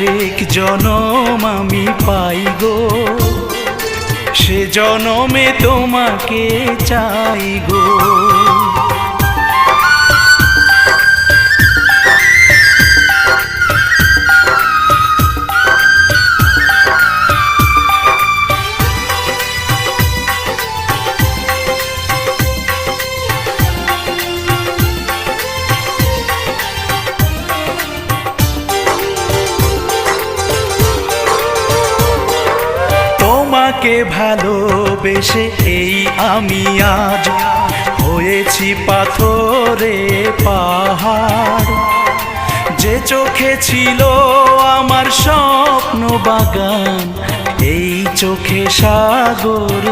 আরেক জনম আমি পাই গো, সে জনমে তোমাকে চাই গো। তোমাকে ভালোবেসে এই আমি আজ হয়েছি পাথরে পাহাড়, যে চোখে ছিল আমার স্বপ্ন বাগান, এই চোখে সাগর।